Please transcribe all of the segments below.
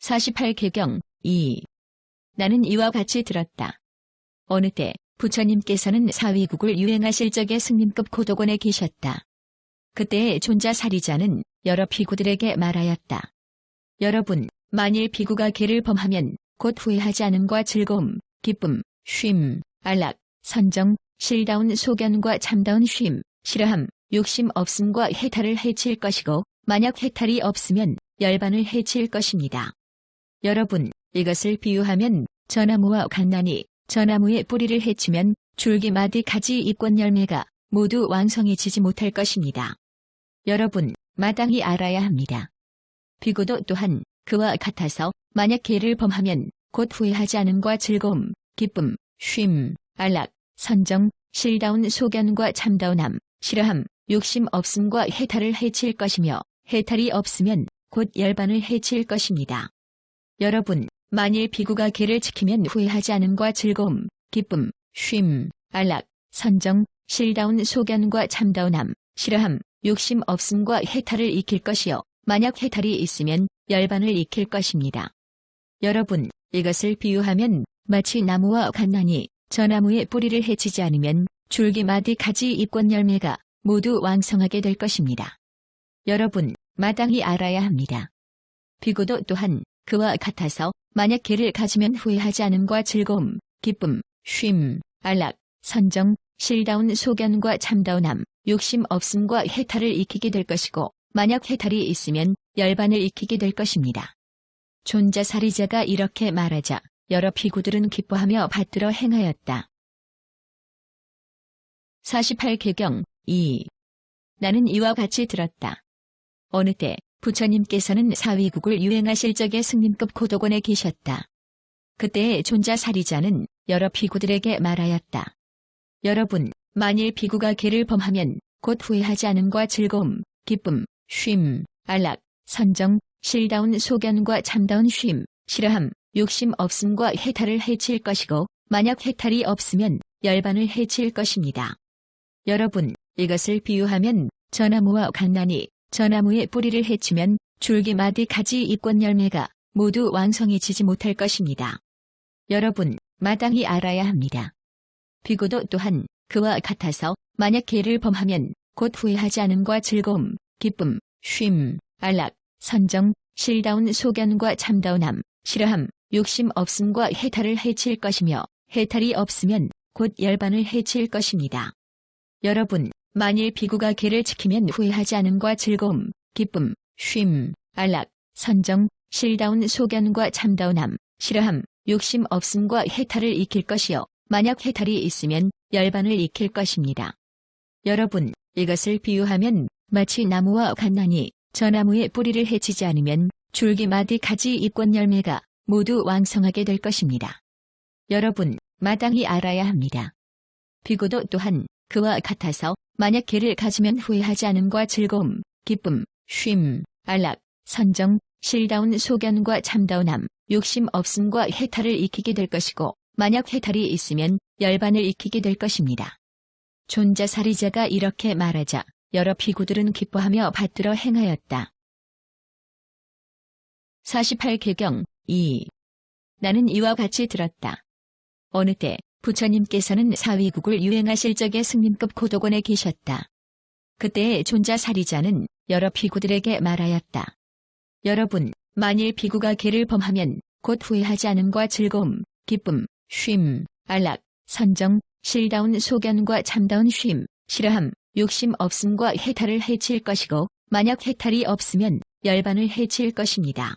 48개경 2. 나는 이와 같이 들었다. 어느 때 부처님께서는 사위국을 유행하실 적에 승림급 고도곤에 계셨다. 그때의 존자사리자는 여러 비구들에게 말하였다. 여러분, 만일 비구가 계를 범하면 곧 후회하지 않음과 즐거움, 기쁨, 쉼, 안락, 선정, 실다운 소견과 참다운 쉼, 싫어함, 욕심 없음과 해탈을 해칠 것이고 만약 해탈이 없으면 열반을 해칠 것입니다. 여러분, 이것을 비유하면 전나무와 갓난이 전나무의 뿌리를 해치면 줄기 마디 가지 잎꽃 열매가 모두 왕성해지지 못할 것입니다. 여러분, 마땅히 알아야 합니다. 비구도 또한 그와 같아서 만약 계를 범하면 곧 후회하지 않음과 즐거움, 기쁨, 쉼, 안락, 선정, 실다운 소견과 참다운함, 싫어함, 욕심 없음과 해탈을 해칠 것이며 해탈이 없으면 곧 열반을 해칠 것입니다. 여러분, 만일 비구가 계를 지키면 후회하지 않음과 즐거움, 기쁨, 쉼, 안락, 선정, 실다운 소견과 참다운함, 싫어함, 욕심 없음과 해탈을 익힐 것이요 만약 해탈이 있으면 열반을 익힐 것입니다. 여러분, 이것을 비유하면 마치 나무와 갓난이 전나무의 뿌리를 해치지 않으면 줄기 마디 가지 잎꽃 열매가 모두 왕성하게 될 것입니다. 여러분, 마땅히 알아야 합니다. 비구도 또한 그와 같아서 만약 계를 가지면 후회하지 않음과 즐거움, 기쁨, 쉼, 안락, 선정, 실다운 소견과 참다운함, 욕심 없음과 해탈을 익히게 될 것이고 만약 해탈이 있으면 열반을 익히게 될 것입니다. 존자사리자가 이렇게 말하자 여러 비구들은 기뻐하며 받들어 행하였다. 48개경 2. 나는 이와 같이 들었다. 어느 때 부처님께서는 사위국을 유행하실 적에 승림급 고도곤에 계셨다. 그때의 존자사리자는 여러 비구들에게 말하였다. 여러분, 만일 비구가 계를 범하면 곧 후회하지 않음과 즐거움, 기쁨, 쉼, 안락, 선정, 실다운 소견과 참다운 쉼, 싫어함, 욕심 없음과 해탈을 해칠 것이고 만약 해탈이 없으면 열반을 해칠 것입니다. 여러분, 이것을 비유하면 전나무와 갓난이 전나무의 뿌리를 해치면 줄기 마디 가지 잎꽃 열매가 모두 왕성해지지 못할 것입니다. 여러분, 마땅히 알아야 합니다. 비구도 또한 그와 같아서 만약 계를 범하면 곧 후회하지 않음과 즐거움, 기쁨, 쉼, 안락, 선정, 실다운 소견과 참다운함, 싫어함, 욕심 없음과 해탈을 해칠 것이며 해탈이 없으면 곧 열반을 해칠 것입니다. 여러분, 만일 비구가 계를 지키면 후회하지 않음과 즐거움, 기쁨, 쉼, 안락, 선정, 실다운 소견과 참다운함, 싫어함, 욕심 없음과 해탈을 익힐 것이요 만약 해탈이 있으면 열반을 익힐 것입니다. 여러분, 이것을 비유하면 마치 나무와 갓난이 전나무의 뿌리를 해치지 않으면 줄기 마디 가지 잎꽃 열매가 모두 왕성하게 될 것입니다. 여러분, 마땅히 알아야 합니다. 비구도 또한 그와 같아서 만약 계를 가지면 후회하지 않음과 즐거움, 기쁨, 쉼, 안락, 선정, 실다운 소견과 참다운함, 욕심 없음과 해탈을 익히게 될 것이고 만약 해탈이 있으면 열반을 익히게 될 것입니다. 존자사리자가 이렇게 말하자 여러 비구들은 기뻐하며 받들어 행하였다. 48개경 2. 나는 이와 같이 들었다. 어느 때 부처님께서는 사위국을 유행하실 적에 승림급 고도곤에 계셨다. 그때의 존자사리자는 여러 비구들에게 말하였다. 여러분, 만일 비구가 계를 범하면 곧 후회하지 않음과 즐거움, 기쁨, 쉼, 안락, 선정, 실다운 소견과 참다운 쉼, 싫어함, 욕심 없음과 해탈을 해칠 것이고 만약 해탈이 없으면 열반을 해칠 것입니다.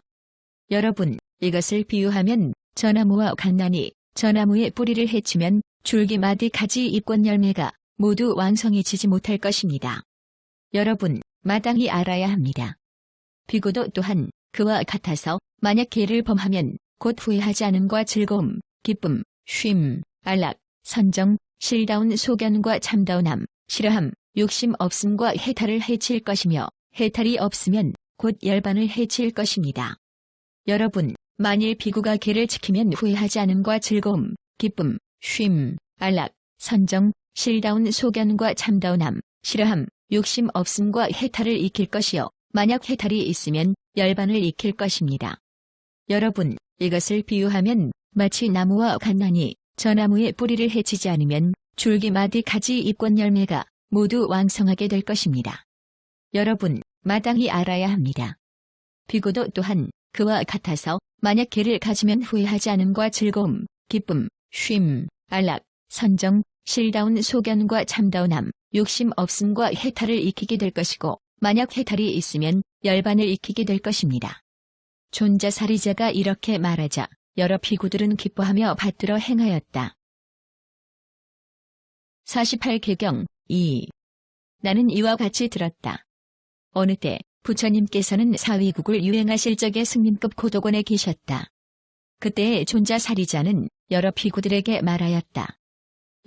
여러분, 이것을 비유하면 전나무와 갓난이 전나무의 뿌리를 해치면 줄기 마디 가지 잎꽃 열매가 모두 왕성해지지 못할 것입니다. 여러분, 마땅히 알아야 합니다. 비구도 또한 그와 같아서 만약 계를 범하면 곧 후회하지 않음과 즐거움, 기쁨, 쉼, 안락, 선정, 실다운 소견과 참다운함, 싫어함, 욕심 없음과 해탈을 해칠 것이며 해탈이 없으면 곧 열반을 해칠 것입니다. 여러분, 만일 비구가 계를 지키면 후회하지 않음과 즐거움, 기쁨, 쉼, 안락, 선정, 실다운 소견과 참다운함, 싫어함, 욕심 없음과 해탈을 익힐 것이요 만약 해탈이 있으면 열반을 익힐 것입니다. 여러분, 이것을 비유하면 마치 나무와 갓난이 저 나무의 뿌리를 해치지 않으면 줄기마디 가지 잎꽃 열매가 모두 왕성하게 될 것입니다. 여러분, 마땅히 알아야 합니다. 비고도 또한 그와 같아서 만약 개를 가지면 후회하지 않음과 즐거움, 기쁨, 쉼, 안락, 선정, 실다운 소견과 참다운함, 욕심 없음과 해탈을 익히게 될 것이고 만약 해탈이 있으면 열반을 익히게 될 것입니다. 존자사리자가 이렇게 말하자 여러 비구들은 기뻐하며 받들어 행하였다. 48개경 2. 나는 이와 같이 들었다. 어느 때 부처님께서는 사위국을 유행하실 적에 승림급 고도곤에 계셨다. 그때의 존자사리자는 여러 비구들에게 말하였다.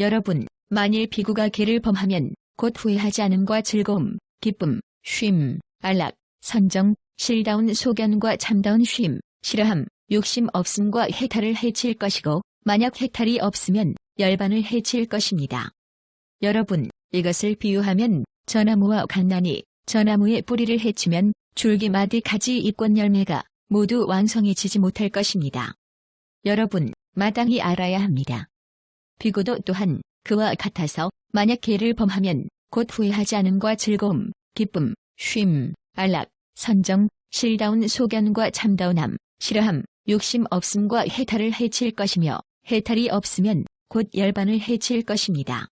여러분, 만일 비구가 개를 범하면 곧 후회하지 않음과 즐거움, 기쁨, 쉼, 안락, 선정, 실다운 소견과 참다운 쉼, 싫어함, 욕심 없음과 해탈을 해칠 것이고 만약 해탈이 없으면 열반을 해칠 것입니다. 여러분, 이것을 비유하면 저 나무와 갓난이 저 나무의 뿌리를 해치면 줄기마디 가지 잎꽃 열매가 모두 왕성해지지 못할 것입니다. 여러분, 마땅히 알아야 합니다. 비고도 또한 그와 같아서 만약 개를 범하면 곧 후회하지 않음과 즐거움, 기쁨, 쉼, 안락, 선정, 실다운 소견과 참다운함, 싫어함, 욕심 없음과 해탈을 해칠 것이며 해탈이 없으면 곧 열반을 해칠 것입니다.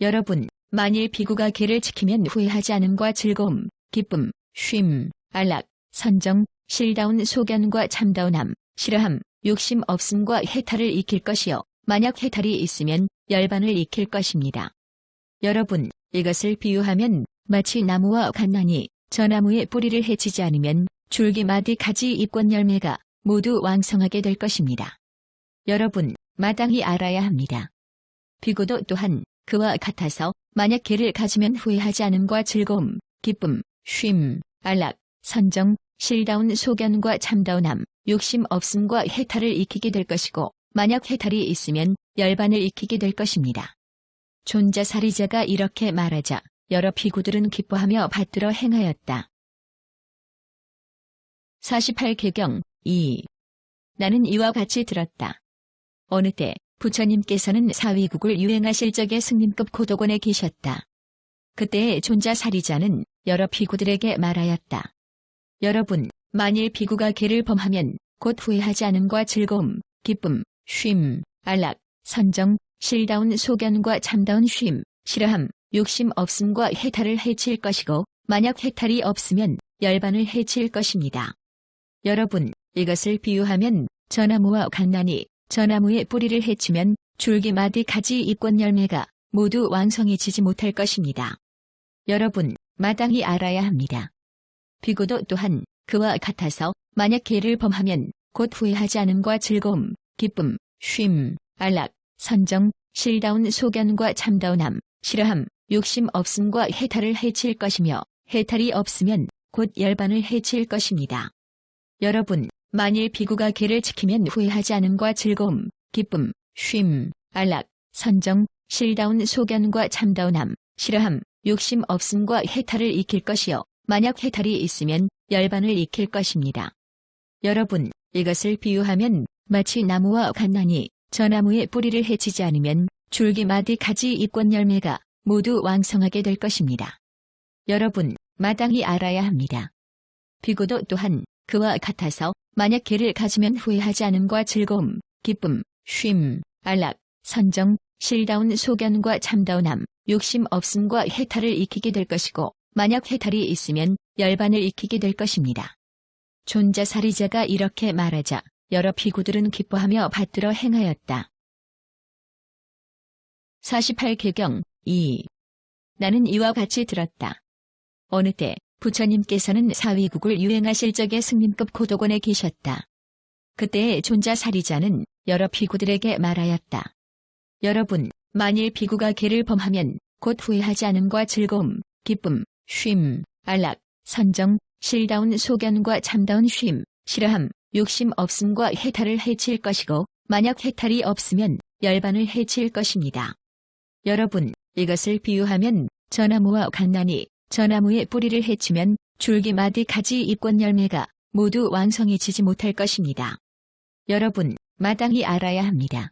여러분, 만일 비구가 개를 지키면 후회하지 않음과 즐거움, 기쁨, 쉼, 안락, 선정, 실다운 소견과 참다운함, 싫어함, 욕심 없음과 해탈을 익힐 것이요 만약 해탈이 있으면 열반을 익힐 것입니다. 여러분, 이것을 비유하면 마치 나무와 갓난이 저 나무의 뿌리를 해치지 않으면 줄기마디 가지 잎꽃 열매가 모두 왕성하게 될 것입니다. 여러분, 마땅히 알아야 합니다. 비고도 또한 그와 같아서 만약 개를 가지면 후회하지 않음과 즐거움, 기쁨, 쉼, 안락, 선정, 실다운 소견과 참다운함, 욕심 없음과 해탈을 익히게 될 것이고 만약 해탈이 있으면 열반을 익히게 될 것입니다. 존자사리자가 이렇게 말하자 여러 비구들은 기뻐하며 받들어 행하였다. 48개경 2. 나는 이와 같이 들었다. 어느 때 부처님께서는 사위국을 유행하실 적에 승림급 고도곤에 계셨다. 그때의 존자사리자는 여러 비구들에게 말하였다. 여러분, 만일 비구가 개를 범하면 곧 후회하지 않음과 즐거움, 기쁨, 쉼, 안락, 선정, 실다운 소견과 참다운 쉼, 싫어함, 욕심 없음과 해탈을 해칠 것이고 만약 해탈이 없으면 열반을 해칠 것입니다. 여러분, 이것을 비유하면 저 나무와 갓난이 저 나무의 뿌리를 해치면 줄기마디 가지 잎꽃 열매가 모두 왕성해지지 못할 것입니다. 여러분, 마땅히 알아야 합니다. 비고도 또한 그와 같아서 만약 개를 범하면 곧 후회하지 않음과 즐거움, 기쁨, 쉼, 안락, 선정, 실다운 소견과 참다운함, 싫어함, 욕심 없음과 해탈을 해칠 것이며 해탈이 없으면 곧 열반을 해칠 것입니다. 여러분, 만일 비구가 개를 지키면 후회하지 않음과 즐거움, 기쁨, 쉼, 안락, 선정, 실다운 소견과 참다운함, 싫어함, 욕심 없음과 해탈을 익힐 것이요 만약 해탈이 있으면 열반을 익힐 것입니다. 여러분, 이것을 비유하면 마치 나무와 갓난이 저 나무의 뿌리를 해치지 않으면 줄기마디 가지 잎꽃 열매가 모두 왕성하게 될 것입니다. 여러분, 마땅히 알아야 합니다. 비고도 또한 그와 같아서 만약 개를 가지면 후회하지 않음과 즐거움, 기쁨, 쉼, 안락, 선정, 실다운 소견과 참다운함, 욕심 없음과 해탈을 익히게 될 것이고 만약 해탈이 있으면 열반을 익히게 될 것입니다. 존자사리자가 이렇게 말하자 여러 비구들은 기뻐하며 받들어 행하였다. 48개경 2. 나는 이와 같이 들었다. 어느 때 부처님께서는 사위국을 유행하실 적에 승림급 고도곤에 계셨다. 그때의 존자사리자는 여러 비구들에게 말하였다. 여러분, 만일 비구가 개를 범하면 곧 후회하지 않음과 즐거움, 기쁨, 쉼, 안락, 선정, 실다운 소견과 참다운 쉼, 싫어함, 욕심 없음과 해탈을 해칠 것이고 만약 해탈이 없으면 열반을 해칠 것입니다. 여러분, 이것을 비유하면 저 나무와 갓난이 저 나무의 뿌리를 해치면 줄기마디 가지 잎꽃 열매가 모두 왕성해지지 못할 것입니다. 여러분, 마땅히 알아야 합니다.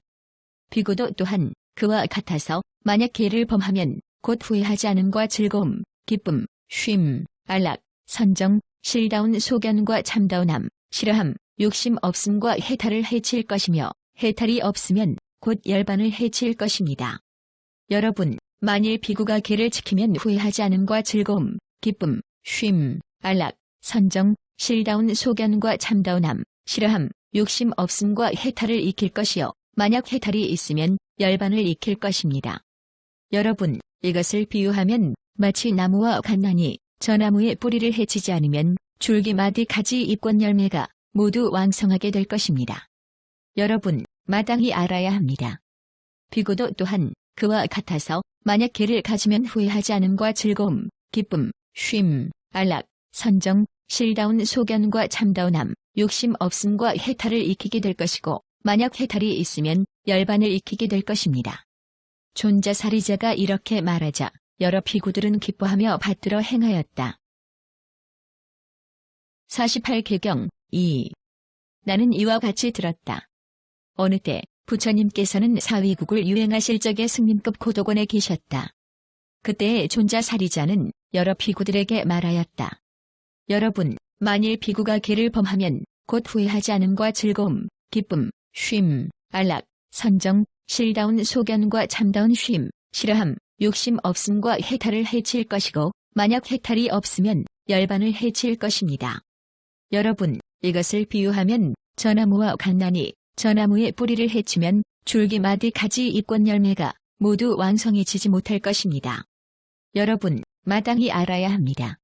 비고도 또한 그와 같아서 만약 계를 범하면 곧 후회하지 않음과 즐거움, 기쁨, 쉼, 안락, 선정, 실다운 소견과 참다운함, 싫어함, 욕심 없음과 해탈을 해칠 것이며 해탈이 없으면 곧 열반을 해칠 것입니다. 여러분, 만일 비구가 계를 지키면 후회하지 않음과 즐거움, 기쁨, 쉼, 안락, 선정, 실다운 소견과 참다운함, 싫어함, 욕심 없음과 해탈을 익힐 것이요 만약 해탈이 있으면 열반을 익힐 것입니다. 여러분, 이것을 비유하면 마치 나무와 갓난이 저 나무의 뿌리를 해치지 않으면 줄기마디 가지 잎꽃 열매가 모두 왕성하게 될 것입니다. 여러분, 마땅히 알아야 합니다. 비고도 또한 그와 같아서 만약 계를 가지면 후회하지 않음과 즐거움, 기쁨, 쉼, 안락, 선정, 실다운 소견과 참다운함, 욕심 없음과 해탈을 익히게 될 것이고 만약 해탈이 있으면 열반을 익히게 될 것입니다. 존자사리자가 이렇게 말하자 여러 비구들은 기뻐하며 받들어 행하였다. 48개경 2. 나는 이와 같이 들었다. 어느 때 부처님께서는 사위국을 유행하실 적에 승림급 고도곤에 계셨다. 그때의 존자사리자는 여러 비구들에게 말하였다. 여러분, 만일 비구가 계를 범하면 곧 후회하지 않음과 즐거움, 기쁨, 쉼, 안락, 선정, 실다운 소견과 참다운 쉼, 싫어함, 욕심 없음과 해탈을 해칠 것이고 만약 해탈이 없으면 열반을 해칠 것입니다. 여러분, 이것을 비유하면 저 나무와 갓난이 저 나무의 뿌리를 해치면 줄기마디 가지 잎꽃 열매가 모두 왕성해지지 못할 것입니다. 여러분, 마땅히 알아야 합니다.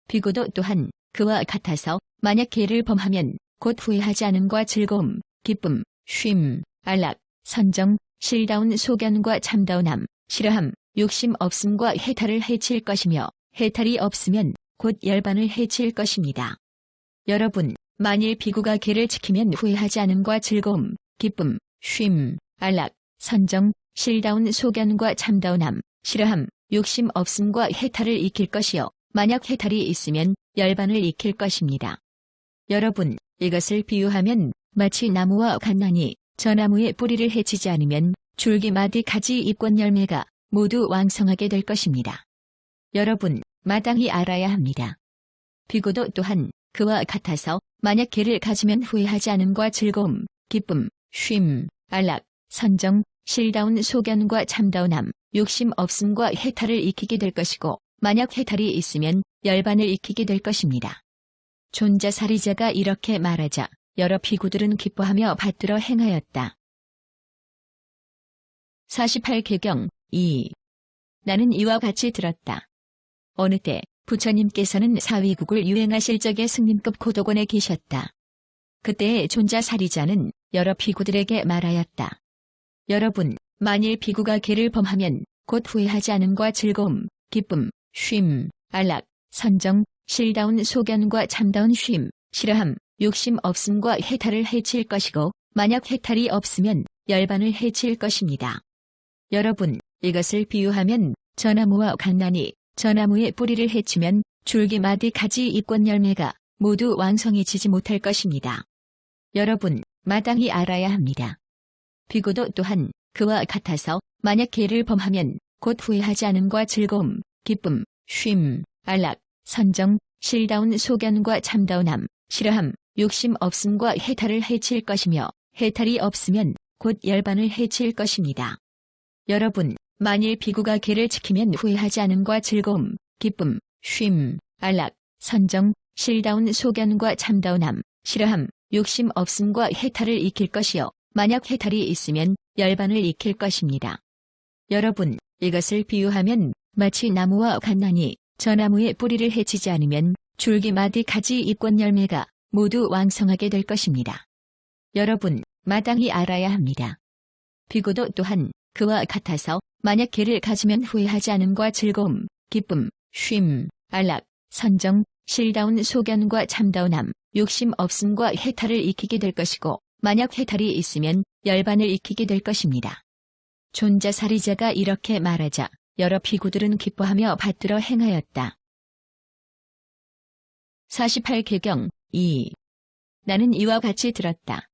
비고도 또한 그와 같아서 만약 계를 범하면 곧 후회하지 않음과 즐거움, 기쁨, 쉼, 안락, 선정, 실다운 소견과 참다운함, 싫어함, 욕심 없음과 해탈을 해칠 것이며 해탈이 없으면 곧 열반을 해칠 것입니다. 여러분, 만일 비구가 계를 지키면 후회하지 않음과 즐거움, 기쁨, 쉼, 안락, 선정, 실다운 소견과 참다운함, 싫어함, 욕심 없음과 해탈을 익힐 것이요 만약 해탈이 있으면 열반을 익힐 것입니다. 여러분, 이것을 비유하면 마치 나무와 갓난이 저 나무의 뿌리를 해치지 않으면 줄기마디 가지 잎꽃 열매가 모두 왕성하게 될 것입니다. 여러분, 마땅히 알아야 합니다. 비고도 또한 그와 같아서 만약 계를 가지면 후회하지 않음과 즐거움, 기쁨, 쉼, 안락, 선정, 실다운 소견과 참다운함, 욕심 없음과 해탈을 익히게 될 것이고 만약 해탈이 있으면 열반을 익히게 될 것입니다. 존자사리자가 이렇게 말하자 여러 비구들은 기뻐하며 받들어 행하였다. 48개경 2. 나는 이와 같이 들었다. 어느 때 부처님께서는 사위국을 유행하실 적에 승림급 고도곤에 계셨다. 그때의 존자사리자는 여러 비구들에게 말하였다. 여러분, 만일 비구가 계를 범하면 곧 후회하지 않음과 즐거움, 기쁨, 쉼, 안락, 선정, 실다운 소견과 참다운 쉼, 싫어함, 욕심 없음과 해탈을 해칠 것이고 만약 해탈이 없으면 열반을 해칠 것입니다. 여러분, 이것을 비유하면 저 나무와 갓난이 저 나무의 뿌리를 해치면 줄기마디 가지 잎꽃 열매가 모두 왕성해지지 못할 것입니다. 여러분, 마땅히 알아야 합니다. 비고도 또한 그와 같아서 만약 계를 범하면 곧 후회하지 않음과 즐거움, 기쁨, 쉼, 안락, 선정, 실다운 소견과 참다운함, 싫어함, 욕심 없음과 해탈을 해칠 것이며 해탈이 없으면 곧 열반을 해칠 것입니다. 여러분, 만일 비구가 계를 지키면 후회하지 않음과 즐거움, 기쁨, 쉼, 안락, 선정, 실다운 소견과 참다운함, 싫어함, 욕심 없음과 해탈을 익힐 것이요 만약 해탈이 있으면 열반을 익힐 것입니다. 여러분, 이것을 비유하면 마치 나무와 갓난이 저 나무의 뿌리를 해치지 않으면 줄기마디 가지 잎꽃 열매가 모두 왕성하게 될 것입니다. 여러분, 마땅히 알아야 합니다. 비고도 또한 그와 같아서 만약 계를 가지면 후회하지 않음과 즐거움, 기쁨, 쉼, 안락, 선정, 실다운 소견과 참다운함, 욕심 없음과 해탈을 익히게 될 것이고 만약 해탈이 있으면 열반을 익히게 될 것입니다. 존자사리자가 이렇게 말하자 여러 비구들은 기뻐하며 받들어 행하였다. 48개경 2. 나는 이와 같이 들었다.